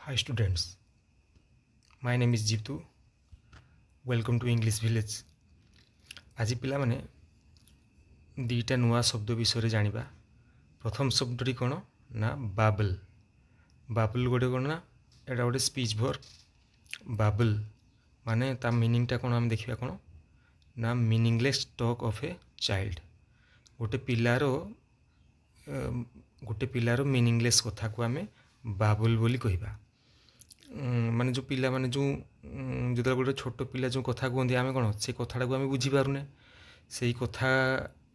Hi students, my name is Jitu. Welcome to English Village. आज पिला माने दीटा नुआ शब्द विषय जानिबा। प्रथम शब्दटी कौन ना बाबल। बाबल गोटे कौन ना एटा गोटे स्पीच वर्ब। बाबल माने ता मीनिंगटा कौन आम देखिबा कौन ना meaningless talk of a child. गोटे पिलार मीनिंगलेस कथा को आमे बाबल बोली कहिबा। माने जो पिला माने जो गोटे छोट पिला जो कथा कहते आम कौन से कथाटा को आम बुझीपारुने से कथा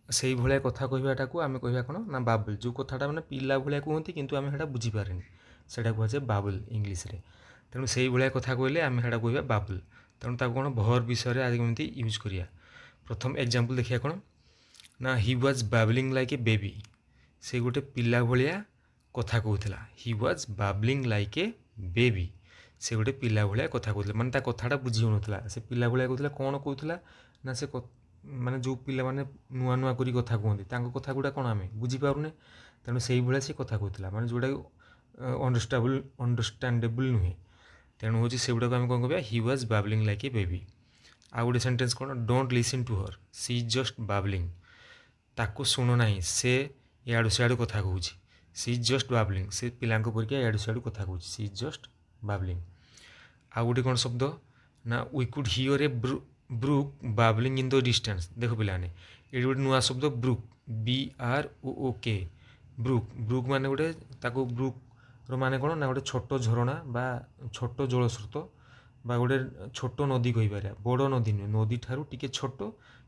से भाया कथा कहवाटा को आम कह कौन ना बाबल। जो कथाटा मैंने पिला भाया कहते कितु आम से बुझीपारे से कहुए बाबल इंग्लीश रे। तेणु से भाया कथा कहले आम से कह बाबल। तेणु ताको कौन भर विषय आज कमी यूज करिया। प्रथम एग्जांपल देखिए कौन ना he was babbling like a baby. से गोटे पिला भाया कथा कहूला। He was babbling like a baby. से गोटे पिला भाया कथा कहूला माने ता कथाटा बुझी होनुतला। से पिला भाया कहूला कौन कहूला ना से माने जो पिला माने नुआ नुआ करी कथा कहते तांको कथा गुड़ा कौन आमे बुझी पारुने। तेणु से भाया से कथा कहूला माने जोड़ा अंडरस्टांडेबल नुहे। तेणु हूँ से गुड़ा आम कौन कह he was babbling like a baby. आ गोटे सेंटेंस कौन don't listen to her she is just babbling. ताको शुणु ना से याड़ू सियाड़ू कथा कहूँ। सी इज जस्ट बाबलिंग से पिलांक परिका याड़ू सियाड़ू कथा कहूँ। सी इज जस्ट बाबलिंग। आ गोटे कौन शब्द ना we could hear a brook babbling in the distance. देखो पिलाने ये गोटे नुआ शब्द ब्रुक BROOK। ब्रुक ब्रुक माने गोटे ताको ब्रुक रो माने कौन ना गोटे छोट झरणा बा छोट जलस्रोत बा गोटे छोट नदी कहीपर। बड़ नदी नुहे नदी ठारू टिके छोट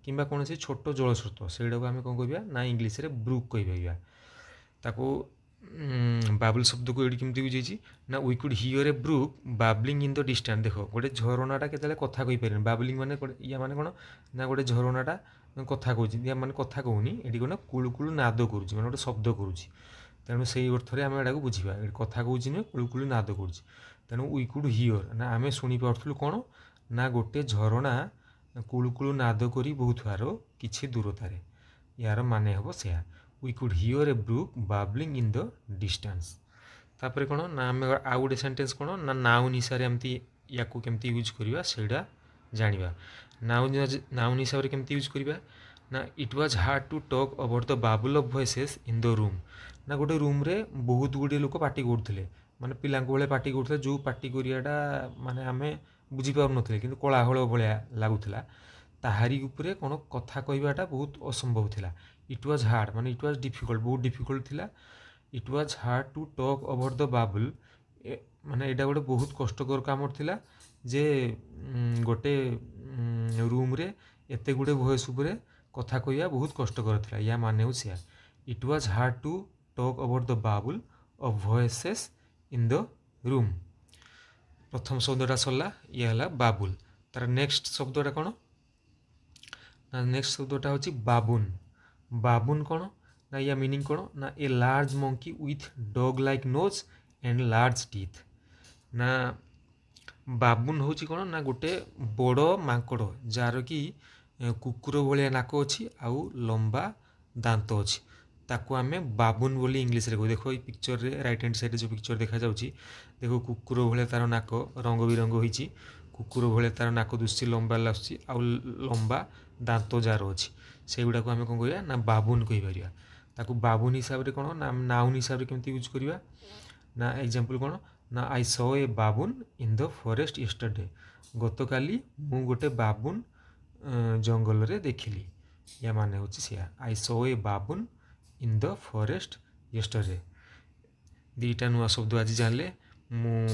किंबा कौन से छोट जलस्रोत से आम कौन कह ना इंग्लीश रे ब्रुक कहीपर। ताको बाबल शब्द को ये कमी यूज होती ना we could hear a brook babbling in the distance. देखो गोटे झरणाटा केतले कथा कही पारे बाबलिंग माने या माने कौन ना गोटे झरणाटा कथा कहूँ या माने कथा कहूनी ये कौन कुलुकुलु नाद करुँच माने गोटे शब्द करुँच। तेणु से अर्थ में आम एटा बुझा कथा कहूँ नुहे कुलुकुलु नाद करुँच। तेणु वी कुड हियर ना आम शुणी पार्थुलु कौन ना गोटे झरणा कुलुकुलु नाद करी बहुथार किछि दूरतार। यार माने हम से we could hear a brook babbling in the distance. तापर कौन ना आम आउ गोटे सेंटेंस कौन ना नाउन हिसाब से एमती या केमती यूज करवा सेटा जानिबा। नाउन हिसाब से केमती यूज करवा ना it was hard to talk about the babble of voices in the room. ना गोटे रूम रे बहुत गुड़े लोक पार्टी करते माने पिलांक भाया पार्टी करते जो पार्टी करियाटा माने आमे बुझी पारु नथिले किंतु कोलाहल भाया लागुला ताहारी उपरे कौन कथा कहवाटा बहुत असंभव थिला। इट वाज हार्ड माने इट वाज डिफिकल्ट बहुत डिफिकल्ट थिला। It was hard to talk about the babble माने एटा गोटे बहुत कष्टकर काम थिला जे गोटे रूम रे एते गुड़े वॉइस उपरे कथा कहवा बहुत कष्टकर थिला। या माने हो से it was hard to talk about the babble of voices in the room. प्रथम शब्दटा सरला ये है बाबुल। तार नेक्स्ट शब्दटा कौन ना नेक्स्ट शब्दटा हूँ बाबुन। बाबुन कौन ना या मीनिंग कौन ना a large monkey with dog like nose and large teeth. ना बाबुन हूँ कौन ना गोटे बड़ मांकड़ जार कि कुकुर भाया नाक अच्छी आउ लंबा दांत अच्छी ताको आमे बाबुन बोली इंग्लीश रे कहू। देखो ये पिक्चर रे राइट हैंड साइड जो पिक्चर देखा जाउची देखो कुकुर भाया तार नाक रंग बिरंग होईची। कुकुर भाया तार नाक दुसी लंबा लाଗୁଛି आउ लंबा दांत जार अच्छी से गुड़ा को आम कौन कह ना बाबुन कहीपर। ताको बाबुन हिसाब से कौन ना नाउन हिसाब से केमती यूज करवा ना एग्जांपल कौन ना I saw a baboon in the forest yesterday. गत काली मु गोटे बाबुन जंगल रे देखिली। या माने होची से I saw a baboon in the forest yesterday. दीटा नुआ शब्द आज जानले मु